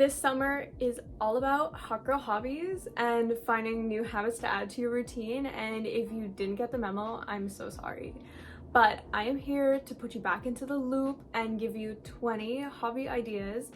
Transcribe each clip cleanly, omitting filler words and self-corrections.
This summer is all about hot girl hobbies and finding new habits to add to your routine, and if you didn't get the memo, I'm so sorry. But I am here to put you back into the loop and give you 20 hobby ideas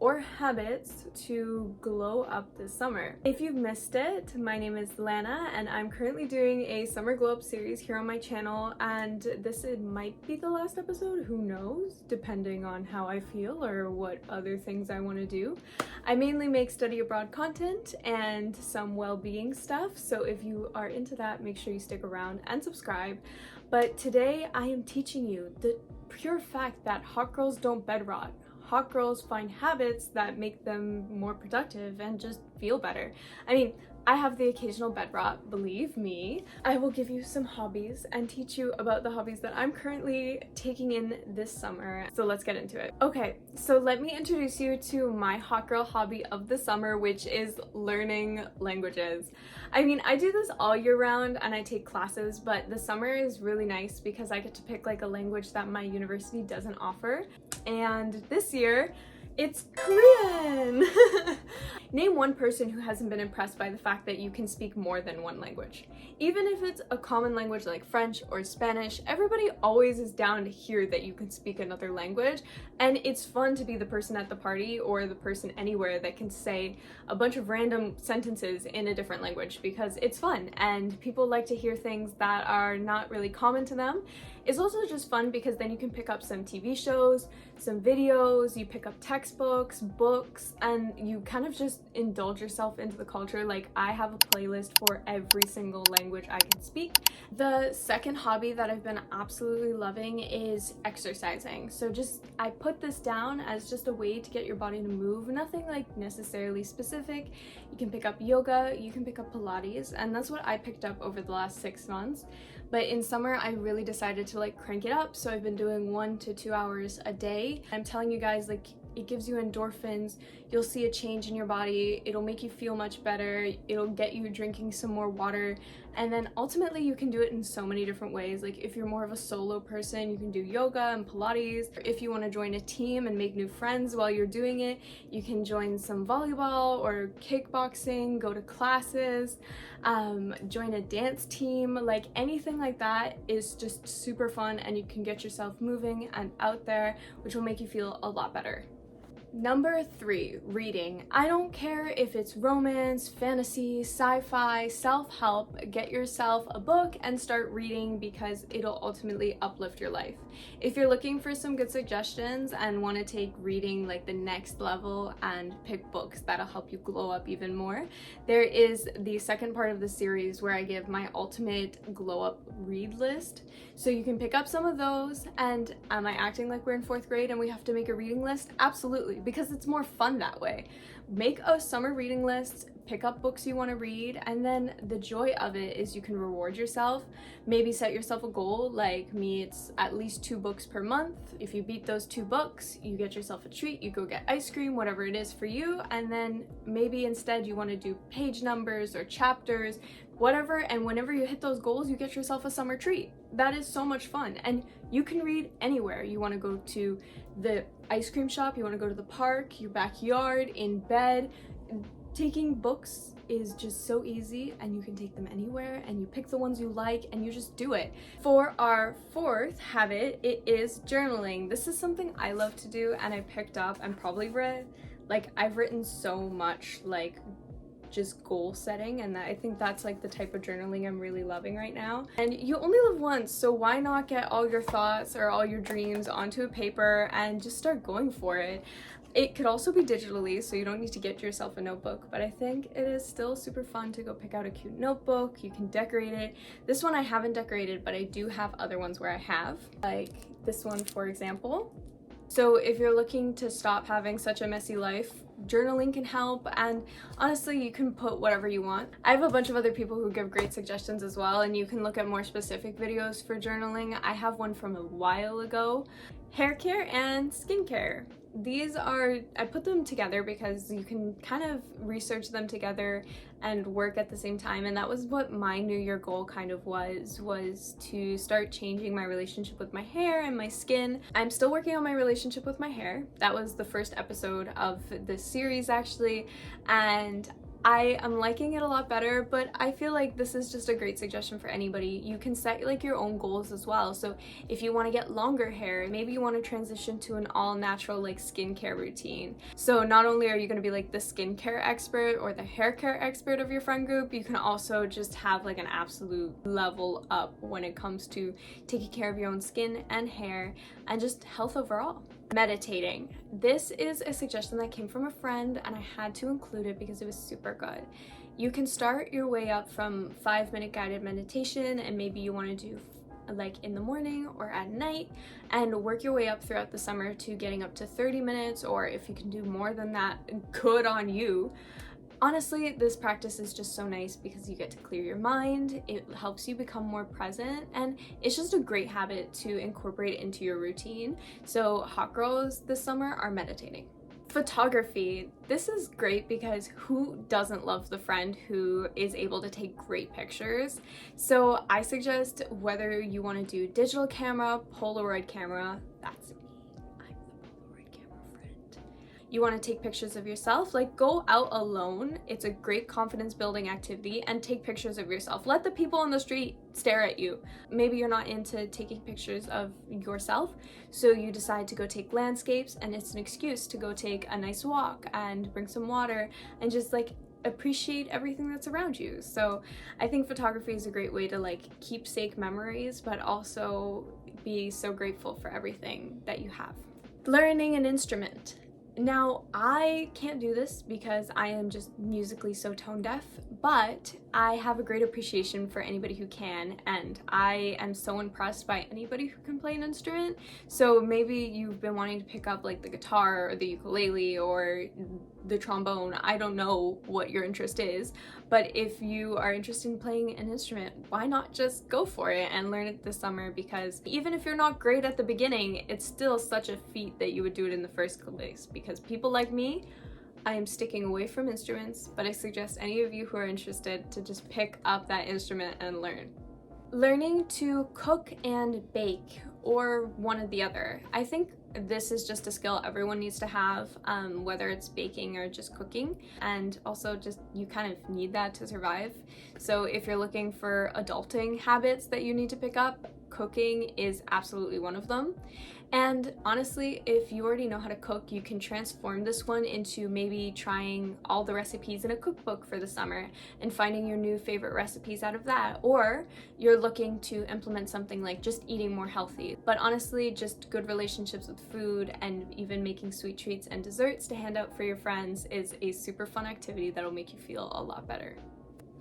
or habits to glow up this summer. If you've missed it, my name is Lana and I'm currently doing a summer glow up series here on my channel, and this might be the last episode, who knows, depending on how I feel or what other things I want to do. I mainly make study abroad content and some well-being stuff, so if you are into that, make sure you stick around and subscribe. But today I am teaching you the pure fact that hot girls don't bed rot. Hot girls find habits that make them more productive and just feel better. I mean, I have the occasional bed rot, believe me. I will give you some hobbies and teach you about the hobbies that I'm currently taking in this summer. So let's get into it. Okay, so let me introduce you to my hot girl hobby of the summer, which is learning languages. I mean, I do this all year round and I take classes, but the summer is really nice because I get to pick like a language that my university doesn't offer. And this year, it's Korean! Name one person who hasn't been impressed by the fact that you can speak more than one language. Even if it's a common language like French or Spanish, everybody always is down to hear that you can speak another language, and it's fun to be the person at the party or the person anywhere that can say a bunch of random sentences in a different language because it's fun and people like to hear things that are not really common to them. It's also just fun because then you can pick up some TV shows, some videos, you pick up textbooks, books, and you kind of just indulge yourself into the culture. Like, I have a playlist for every single language I can speak. The second hobby that I've been absolutely loving is exercising. So I put this down as just a way to get your body to move, nothing like necessarily specific. You can pick up yoga, you can pick up Pilates, and that's what I picked up over the last 6 months. But in summer, I really decided to like crank it up, so I've been doing 1 to 2 hours a day. I'm telling you guys, like, it gives you endorphins, you'll see a change in your body, it'll make you feel much better, it'll get you drinking some more water, and then ultimately you can do it in so many different ways. Like, if you're more of a solo person, you can do yoga and Pilates. If you want to join a team and make new friends while you're doing it, you can join some volleyball or kickboxing, go to classes, join a dance team. Like, anything like that is just super fun, and you can get yourself moving and out there, which will make you feel a lot better. Number 3, reading. I don't care if it's romance, fantasy, sci-fi, self-help, get yourself a book and start reading because it'll ultimately uplift your life. If you're looking for some good suggestions and want to take reading like the next level and pick books that'll help you glow up even more, there is the second part of the series where I give my ultimate glow up read list. So you can pick up some of those. And am I acting like we're in 4th grade and we have to make a reading list? Absolutely, because it's more fun that way. Make a summer reading list, pick up books you want to read, and then the joy of it is you can reward yourself. Maybe set yourself a goal. Like me, it's at least 2 books per month. If you beat those 2 books, you get yourself a treat, you go get ice cream, whatever it is for you, and then maybe instead you want to do page numbers or chapters, whatever, and whenever you hit those goals, you get yourself a summer treat. That is so much fun, and you can read anywhere. You want to go to the ice cream shop, you want to go to the park, your backyard, in bed. Taking books is just so easy, and you can take them anywhere, and you pick the ones you like and you just do it. For our 4th habit, it is journaling. This is something I love to do, and I picked up and probably read, like, I've written so much like just goal setting, and I think that's like the type of journaling I'm really loving right now. And you only live once, so why not get all your thoughts or all your dreams onto a paper and just start going for it. It could also be digitally, so you don't need to get yourself a notebook, but I think it is still super fun to go pick out a cute notebook. You can decorate it. This one I haven't decorated, but I do have other ones where I have, like this one, for example. So if you're looking to stop having such a messy life, journaling can help, and honestly, you can put whatever you want. I have a bunch of other people who give great suggestions as well, and you can look at more specific videos for journaling. I have one from a while ago. Hair care and skincare. these are, I put them together because you can kind of research them together and work at the same time, and that was what my New Year goal kind of was to start changing my relationship with my hair and my skin. I'm still working on my relationship with my hair. That was the first episode of this series actually, and I am liking it a lot better, but I feel like this is just a great suggestion for anybody. You can set like your own goals as well. So if you want to get longer hair, maybe you want to transition to an all natural like skincare routine. So not only are you going to be like the skincare expert or the hair care expert of your friend group, you can also just have like an absolute level up when it comes to taking care of your own skin and hair and just health overall. Meditating. This is a suggestion that came from a friend and I had to include it because it was super good. You can start your way up from 5-minute guided meditation, and maybe you want to do like in the morning or at night, and work your way up throughout the summer to getting up to 30 minutes, or if you can do more than that, good on you. Honestly, this practice is just so nice because you get to clear your mind, it helps you become more present, and it's just a great habit to incorporate into your routine. So hot girls this summer are meditating. Photography. This is great because who doesn't love the friend who is able to take great pictures? So I suggest whether you want to do digital camera, Polaroid camera, that's me. You want to take pictures of yourself, like go out alone. It's a great confidence building activity, and take pictures of yourself. Let the people on the street stare at you. Maybe you're not into taking pictures of yourself, so you decide to go take landscapes, and it's an excuse to go take a nice walk and bring some water and just like appreciate everything that's around you. So I think photography is a great way to like keepsake memories, but also be so grateful for everything that you have. Learning an instrument. Now, I can't do this because I am just musically so tone deaf, but I have a great appreciation for anybody who can, and I am so impressed by anybody who can play an instrument. So maybe you've been wanting to pick up like the guitar or the ukulele or the trombone. I don't know what your interest is, but if you are interested in playing an instrument, why not just go for it and learn it this summer? Because even if you're not great at the beginning, it's still such a feat that you would do it in the first place. Because people like me, I am sticking away from instruments, but I suggest any of you who are interested to just pick up that instrument and learn. Learning to cook and bake, or one or the other. I think this is just a skill everyone needs to have, whether it's baking or just cooking, and also just you kind of need that to survive. So if you're looking for adulting habits that you need to pick up, cooking is absolutely one of them. And honestly, if you already know how to cook, you can transform this one into maybe trying all the recipes in a cookbook for the summer and finding your new favorite recipes out of that. Or you're looking to implement something like just eating more healthy. But honestly, just good relationships with food and even making sweet treats and desserts to hand out for your friends is a super fun activity that'll make you feel a lot better.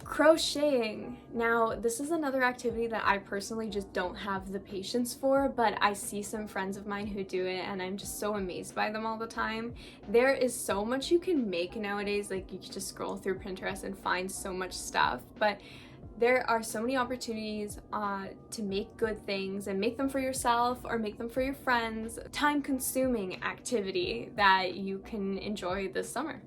Crocheting. Now, this is another activity that I personally just don't have the patience for, but I see some friends of mine who do it and I'm just so amazed by them all the time. There is so much you can make nowadays, like you can just scroll through Pinterest and find so much stuff, but there are so many opportunities to make good things and make them for yourself or make them for your friends. Time-consuming activity that you can enjoy this summer.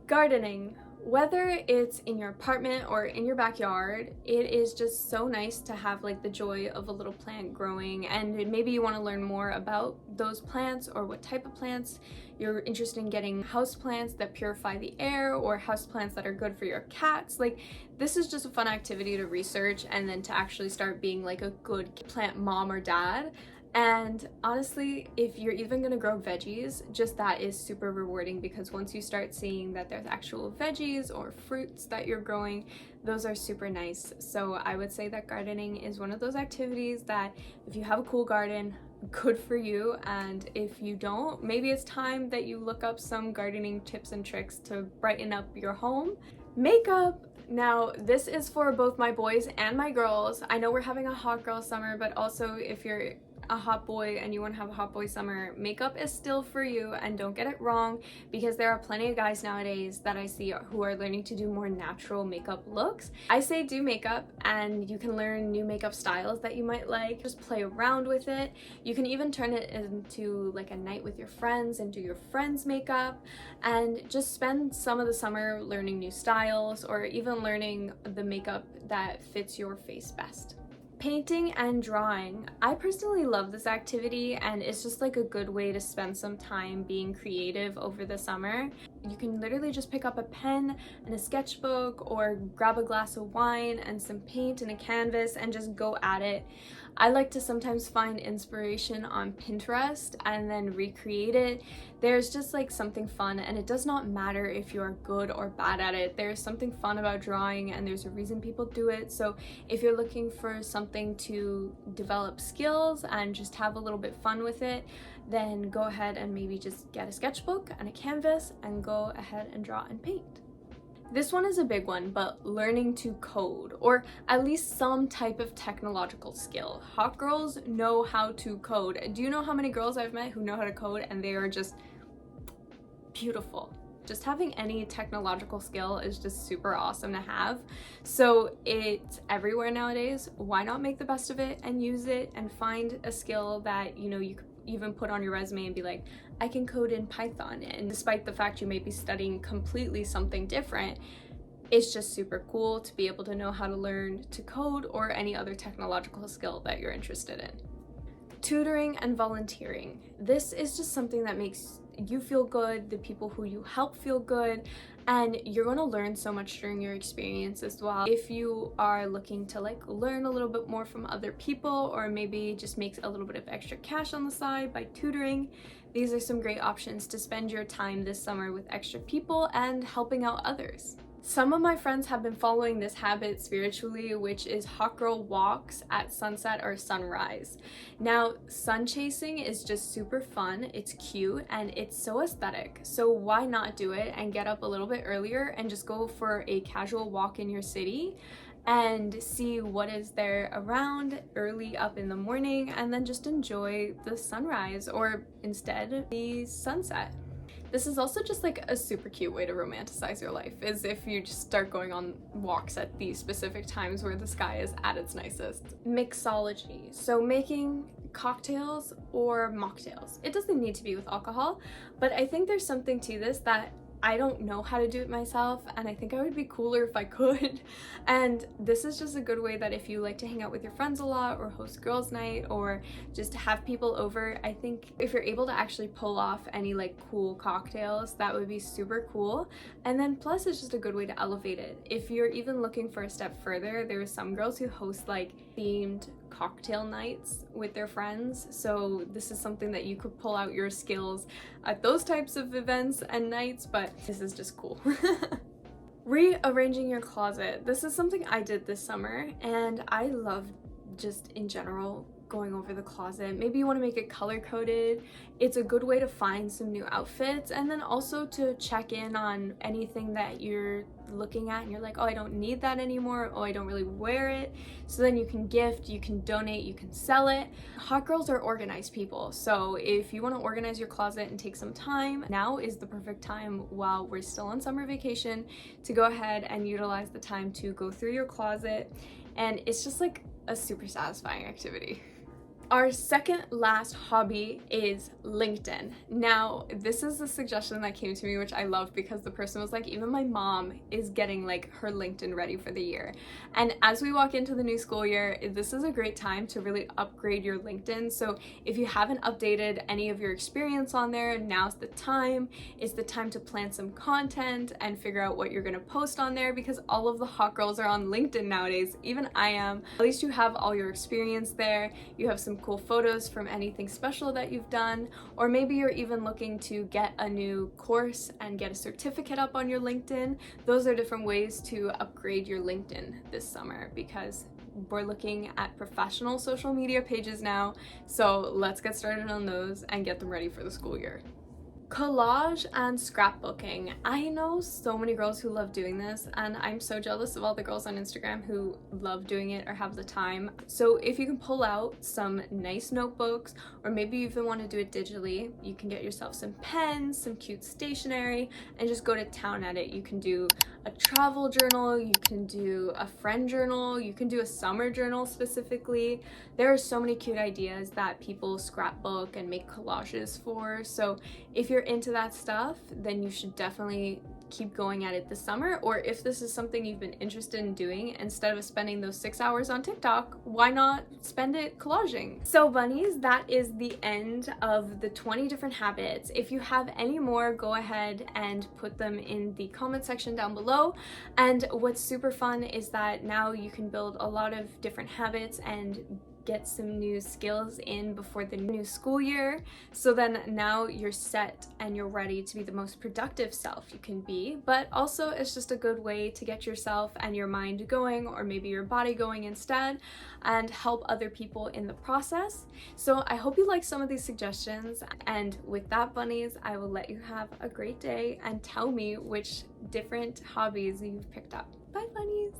Gardening. Whether it's in your apartment or in your backyard, it is just so nice to have like the joy of a little plant growing, and maybe you want to learn more about those plants or what type of plants. You're interested in getting house plants that purify the air or house plants that are good for your cats. Like, this is just a fun activity to research and then to actually start being like a good plant mom or dad. And honestly, if you're even gonna grow veggies, just that is super rewarding, because once you start seeing that there's actual veggies or fruits that you're growing, those are super nice. So I would say that gardening is one of those activities that if you have a cool garden, good for you. And if you don't, maybe it's time that you look up some gardening tips and tricks to brighten up your home. Makeup. Now, this is for both my boys and my girls. I know we're having a hot girl summer, but also if you're a hot boy and you want to have a hot boy summer, makeup is still for you, and don't get it wrong, because there are plenty of guys nowadays that I see who are learning to do more natural makeup looks. I say do makeup, and you can learn new makeup styles that you might like, just play around with it. You can even turn it into like a night with your friends and do your friends' makeup, and just spend some of the summer learning new styles, or even learning the makeup that fits your face best. Painting and drawing. I personally love this activity, and it's just like a good way to spend some time being creative over the summer. You can literally just pick up a pen and a sketchbook, or grab a glass of wine and some paint and a canvas and just go at it. I like to sometimes find inspiration on Pinterest and then recreate it. There's just like something fun, and it does not matter if you're good or bad at it. There's something fun about drawing, and there's a reason people do it. So if you're looking for something to develop skills and just have a little bit fun with it, then go ahead and maybe just get a sketchbook and a canvas and go ahead and draw and paint. This one is a big one, but learning to code, or at least some type of technological skill. Hot girls know how to code. Do you know how many girls I've met who know how to code and they are just beautiful? Just having any technological skill is just super awesome to have. So it's everywhere nowadays. Why not make the best of it and use it and find a skill that, you know, you could even put on your resume and be like, I can code in Python. And despite the fact you may be studying completely something different, it's just super cool to be able to know how to learn to code or any other technological skill that you're interested in. Tutoring and volunteering. This is just something that makes you feel good, the people who you help feel good, and you're going to learn so much during your experience as well. If you are looking to like learn a little bit more from other people, or maybe just make a little bit of extra cash on the side by tutoring, these are some great options to spend your time this summer with extra people and helping out others. Some of my friends have been following this habit spiritually, which is hot girl walks at sunset or sunrise. Now, sun chasing is just super fun, it's cute, and it's so aesthetic. So why not do it and get up a little bit earlier and just go for a casual walk in your city and see what is there around early up in the morning, and then just enjoy the sunrise, or instead the sunset. This is also just like a super cute way to romanticize your life, is if you just start going on walks at these specific times where the sky is at its nicest. Mixology, so making cocktails or mocktails. It doesn't need to be with alcohol, but I think there's something to this that I don't know how to do it myself, and I think I would be cooler if I could. And this is just a good way that if you like to hang out with your friends a lot, or host girls' night, or just have people over, I think if you're able to actually pull off any like cool cocktails, that would be super cool. And then plus it's just a good way to elevate it. If you're even looking for a step further, there are some girls who host like themed cocktail nights with their friends, so this is something that you could pull out your skills at those types of events and nights, but this is just cool. Rearranging your closet. This is something I did this summer, and I love just in general going over the closet. Maybe you want to make it color-coded. It's a good way to find some new outfits, and then also to check in on anything that you're looking at and you're like, oh, I don't need that anymore, oh, I don't really wear it. So then you can gift, you can donate, you can sell it. Hot girls are organized people, so if you want to organize your closet and take some time, now is the perfect time while we're still on summer vacation to go ahead and utilize the time to go through your closet, and it's just like a super satisfying activity. Our second last hobby is LinkedIn. Now, this is a suggestion that came to me, which I love, because the person was like, even my mom is getting like her LinkedIn ready for the year. And as we walk into the new school year, this is a great time to really upgrade your LinkedIn. So if you haven't updated any of your experience on there, now's the time. It's the time to plan some content and figure out what you're gonna post on there, because all of the hot girls are on LinkedIn nowadays. Even I am. At least you have all your experience there. You have some cool photos from anything special that you've done, or maybe you're even looking to get a new course and get a certificate up on your LinkedIn. Those are different ways to upgrade your LinkedIn this summer, because we're looking at professional social media pages now. So let's get started on those and get them ready for the school year. Collage and scrapbooking. I know so many girls who love doing this, and I'm so jealous of all the girls on Instagram who love doing it or have the time. So if you can pull out some nice notebooks, or maybe you even want to do it digitally, you can get yourself some pens, some cute stationery, and just go to town at it. You can do a travel journal, you can do a friend journal, you can do a summer journal specifically. There are so many cute ideas that people scrapbook and make collages for. So if you're into that stuff, then you should definitely keep going at it this summer. Or if this is something you've been interested in doing, instead of spending those 6 hours on TikTok, why not spend it collaging? So bunnies, that is the end of the 20 different habits. If you have any more, go ahead and put them in the comment section down below. And what's super fun is that now you can build a lot of different habits and get some new skills in before the new school year, so then now you're set and you're ready to be the most productive self you can be. But also it's just a good way to get yourself and your mind going, or maybe your body going instead, and help other people in the process. So I hope you like some of these suggestions, and with that bunnies, I will let you have a great day and tell me which different hobbies you've picked up. Bye bunnies!